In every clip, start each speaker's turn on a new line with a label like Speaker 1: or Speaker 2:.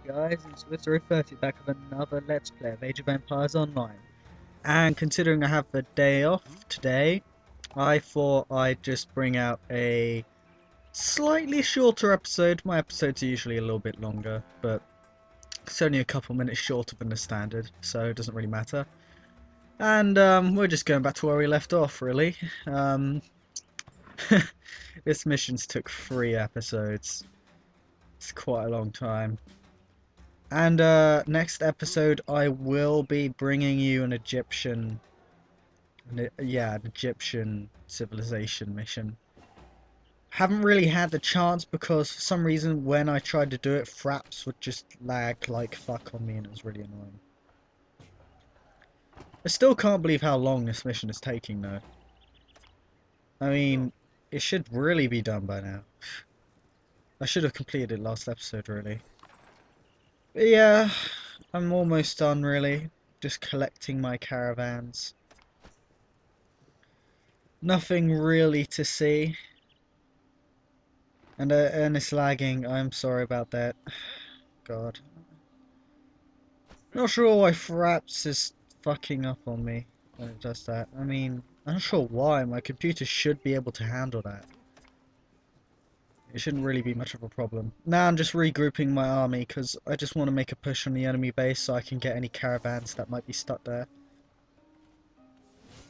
Speaker 1: guys, it's Wizard30 back with another Let's Play of Age of Empires Online. And considering I have the day off today, I thought I'd just bring out a slightly shorter episode. My episodes are usually a little bit longer, but it's only a couple minutes shorter than the standard, so it doesn't really matter. And we're just going back to where we left off, really. This mission's took 3 episodes. It's quite a long time. And next episode I will be bringing you an Egyptian civilization mission. Haven't really had the chance because for some reason when I tried to do it, fraps would just lag like fuck on me and it was really annoying. I still can't believe how long this mission is taking though. I mean, it should really be done by now. I should have completed it last episode really. But yeah, I'm almost done really. Just collecting my caravans. Nothing really to see. And it's lagging. I'm sorry about that. God. Not sure why Fraps is fucking up on me when it does that. I mean, I'm not sure why. My computer should be able to handle that. It shouldn't really be much of a problem. Now I'm just regrouping my army because I just want to make a push on the enemy base so I can get any caravans that might be stuck there.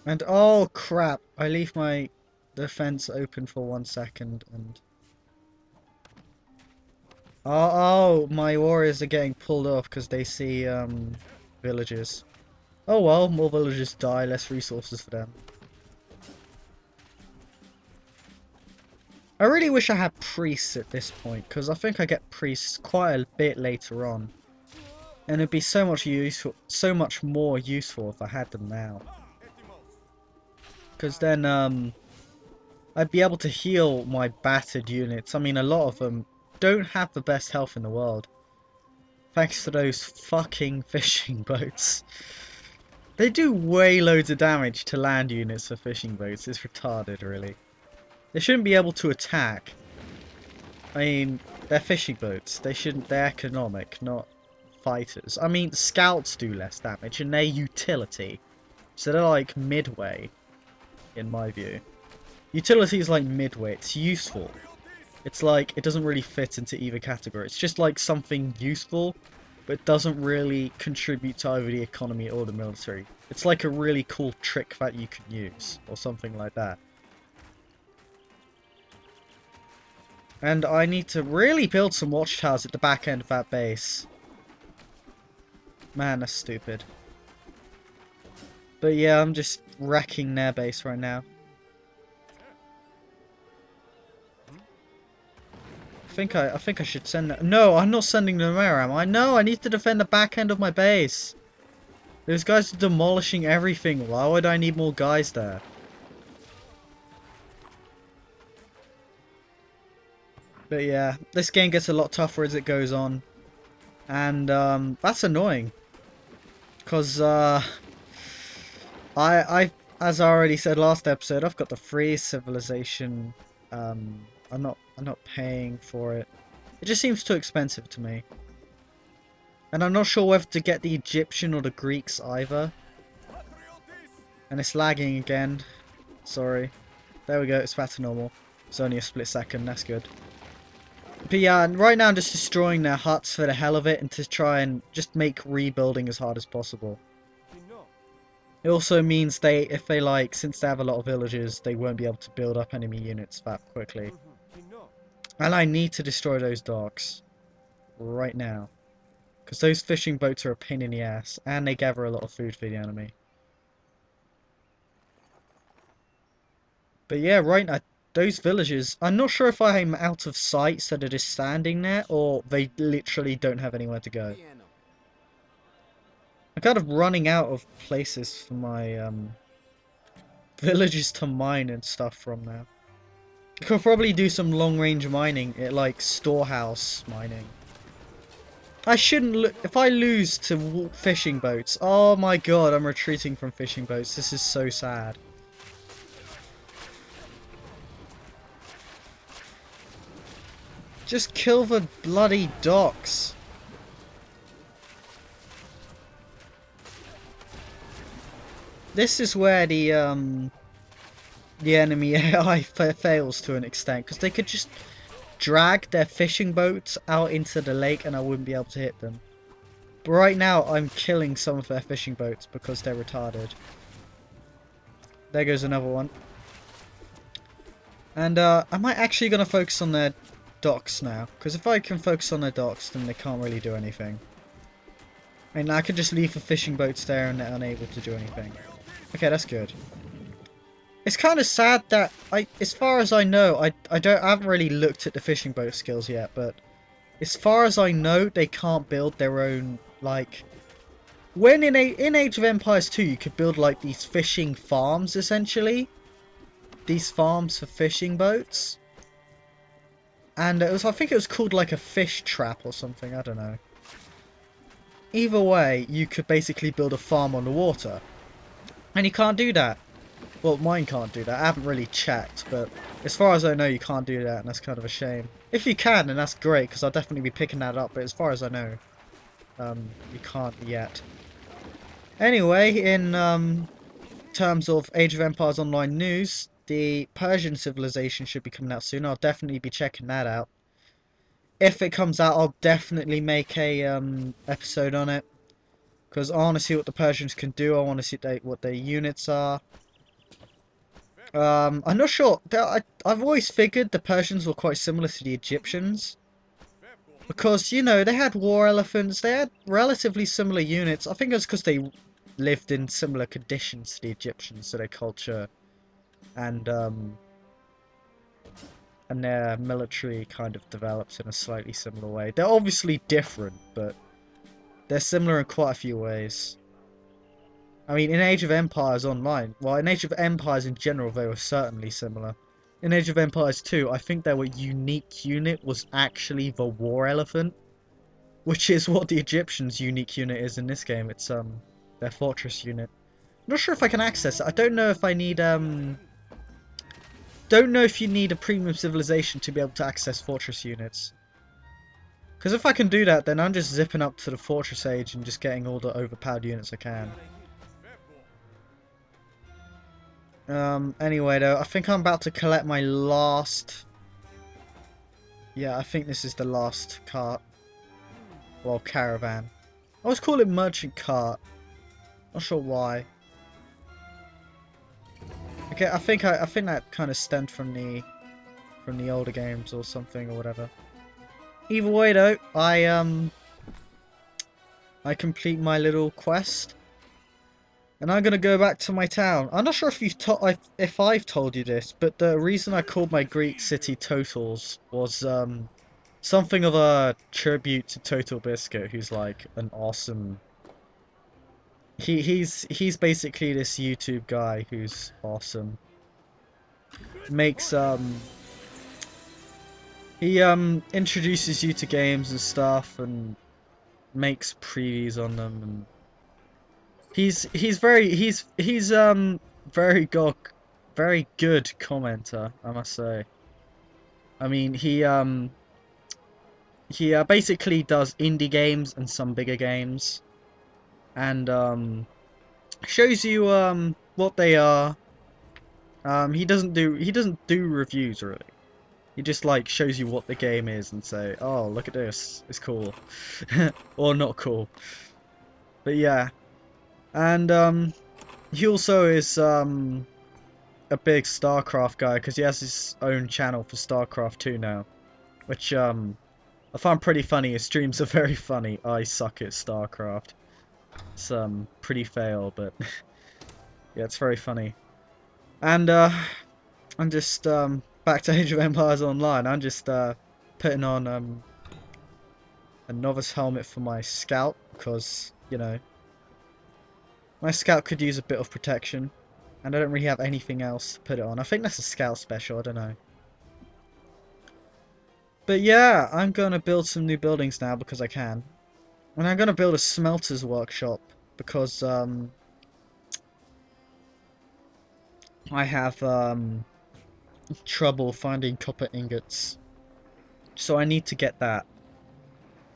Speaker 1: And oh crap, I leave my defense open for 1 second and... Oh, my warriors are getting pulled off because they see villagers. Oh well, more villagers die, less resources for them. I really wish I had priests at this point, because I think I get priests quite a bit later on. And it'd be so much more useful if I had them now. Because then, I'd be able to heal my battered units. I mean, a lot of them don't have the best health in the world. Thanks to those fucking fishing boats. They do way loads of damage to land units for fishing boats. It's retarded, really. They shouldn't be able to attack. I mean, they're fishing boats. They're economic, not fighters. I mean, scouts do less damage and they're utility. So they're like midway, in my view. Utility is like midway. It's useful. It's like, it doesn't really fit into either category. It's just like something useful, but it doesn't really contribute to either the economy or the military. It's like a really cool trick that you can use, or something like that. And I need to really build some watchtowers at the back end of that base. Man, that's stupid. But yeah, I'm just wrecking their base right now. I think I should send them. No, I'm not sending them there, am I? No, I need to defend the back end of my base. Those guys are demolishing everything. Why would I need more guys there? But yeah, this game gets a lot tougher as it goes on. And that's annoying. Because as I already said last episode, I've got the free civilization. I'm not paying for it. It just seems too expensive to me. And I'm not sure whether to get the Egyptian or the Greeks either. And it's lagging again. Sorry. There we go, it's back to normal. It's only a split second, that's good. But yeah, right now I'm just destroying their huts for the hell of it and to try and just make rebuilding as hard as possible. It also means since they have a lot of villagers, they won't be able to build up enemy units that quickly. And I need to destroy those docks right now. Because those fishing boats are a pain in the ass and they gather a lot of food for the enemy. But yeah, right now, those villagers, I'm not sure if I'm out of sight so they're just standing there, or they literally don't have anywhere to go. I'm kind of running out of places for my villagers to mine and stuff from now. I could probably do some long-range mining, like storehouse mining. I shouldn't if I lose to fishing boats. Oh my god, I'm retreating from fishing boats. This is so sad. Just kill the bloody docks. This is where the enemy AI fails to an extent, because they could just drag their fishing boats out into the lake and I wouldn't be able to hit them. But right now I'm killing some of their fishing boats because they're retarded. There goes another one. And am I actually going to focus on their docks now? Because if I can focus on their docks, then they can't really do anything. And I can just leave the fishing boats there and they're unable to do anything. Okay, that's good. It's kind of sad that as far as I know, I haven't really looked at the fishing boat skills yet, but as far as I know, they can't build their own, like, when in Age of Empires 2, you could build like these fishing farms essentially, these farms for fishing boats, and I think it was called like a fish trap or something. I don't know. Either way, you could basically build a farm on the water, and you can't do that. Well, mine can't do that. I haven't really checked, but as far as I know, you can't do that, and that's kind of a shame. If you can, then that's great, because I'll definitely be picking that up, but as far as I know, you can't yet. Anyway, in terms of Age of Empires Online news, the Persian civilization should be coming out soon. I'll definitely be checking that out. If it comes out, I'll definitely make a episode on it, because I want to see what the Persians can do. I want to see what their units are. I'm not sure. I've always figured the Persians were quite similar to the Egyptians. Because, you know, they had war elephants, they had relatively similar units. I think it's because they lived in similar conditions to the Egyptians, so their culture and their military kind of develops in a slightly similar way. They're obviously different, but they're similar in quite a few ways. I mean, in Age of Empires Online, well, in Age of Empires in general, they were certainly similar. In Age of Empires 2, I think their unique unit was actually the war elephant, which is what the Egyptians' unique unit is in this game. It's their fortress unit. I'm not sure if I can access it. I don't know if I need don't know if you need a premium civilization to be able to access fortress units. Because if I can do that, then I'm just zipping up to the fortress age and just getting all the overpowered units I can. Anyway though, I think I'm about to collect my last... Yeah, I think this is the last cart. Well, caravan. I always call it merchant cart. Not sure why. Okay, I think that kind of stemmed from the older games or something or whatever. Either way though, I complete my little quest. And I'm gonna go back to my town. I'm not sure if I've told you this, but the reason I called my Greek city Totals was something of a tribute to Total Biscuit, who's like an awesome. He's basically this YouTube guy who's awesome. Makes he introduces you to games and stuff and makes previews on them, and he's very very good commenter, I must say. I mean, he basically does indie games and some bigger games, and shows you what they are. He doesn't do reviews really. He just like shows you what the game is and say, oh, look at this, it's cool. Or not cool. But yeah. And he also is a big StarCraft guy, because he has his own channel for StarCraft 2 now, which I find pretty funny. His streams are very funny. I suck at StarCraft. It's pretty fail, but yeah, it's very funny. And I'm just back to Age of Empires Online. I'm just putting on a novice helmet for my scout, because, you know, my scout could use a bit of protection, and I don't really have anything else to put it on. I think that's a scout special, I don't know. But yeah, I'm going to build some new buildings now because I can. And I'm going to build a smelter's workshop because I have trouble finding copper ingots. So I need to get that.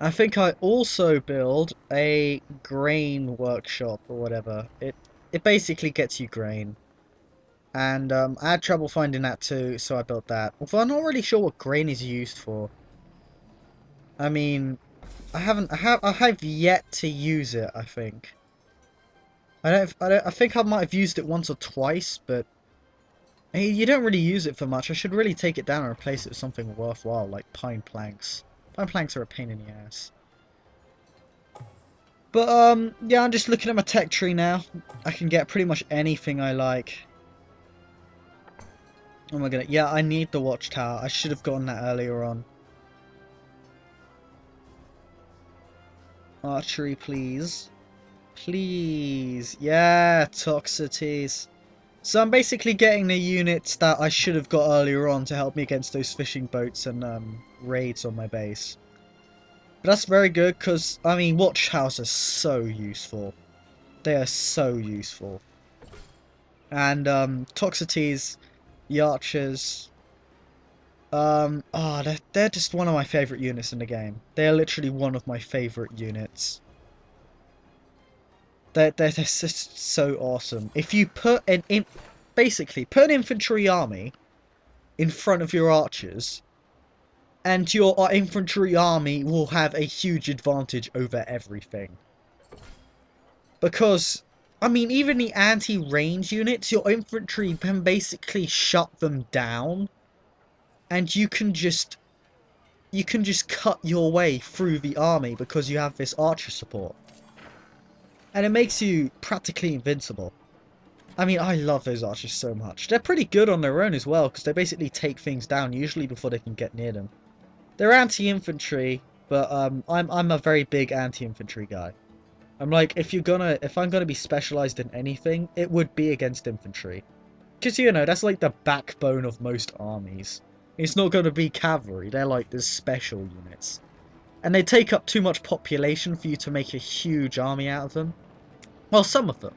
Speaker 1: I think I also build a grain workshop or whatever. it basically gets you grain. And I had trouble finding that too, so I built that. Although I'm not really sure what grain is used for. I mean, I have yet to use it, I think. I think I might have used it once or twice, but you don't really use it for much. I should really take it down and replace it with something worthwhile, like pine planks. Pine planks are a pain in the ass. But, yeah, I'm just looking at my tech tree now. I can get pretty much anything I like. Oh my god, yeah, I need the watchtower. I should have gotten that earlier on. Archery, please. Please. Yeah, toxicities. So I'm basically getting the units that I should have got earlier on to help me against those fishing boats and raids on my base. But that's very good because, I mean, watchtowers are so useful. They are so useful. And toxicities, the archers, they're just one of my favourite units in the game. They're literally one of my favourite units. They're just so awesome. If you put basically put an infantry army in front of your archers, and your infantry army will have a huge advantage over everything. Because, I mean, even the anti-range units, your infantry can basically shut them down, and you can just cut your way through the army because you have this archer support. And it makes you practically invincible. I mean, I love those archers so much. They're pretty good on their own as well, because they basically take things down, usually before they can get near them. They're anti-infantry, but I'm a very big anti-infantry guy. I'm like, if I'm gonna be specialized in anything, it would be against infantry. Because, you know, that's like the backbone of most armies. It's not gonna be cavalry, they're like the special units. And they take up too much population for you to make a huge army out of them. Well, some of them.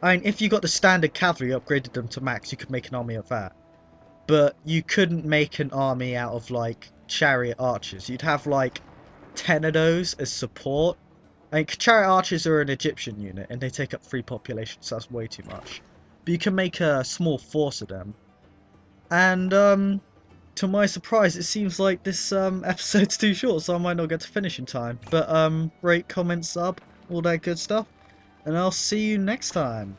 Speaker 1: I mean, if you got the standard cavalry, upgraded them to max, you could make an army of that. But you couldn't make an army out of, like, chariot archers. You'd have, like, 10 of those as support. I mean, chariot archers are an Egyptian unit, and they take up 3 population, so that's way too much. But you can make a small force of them. And, to my surprise, it seems like this, episode's too short, so I might not get to finish in time. But, rate, comment, sub, all that good stuff. And I'll see you next time.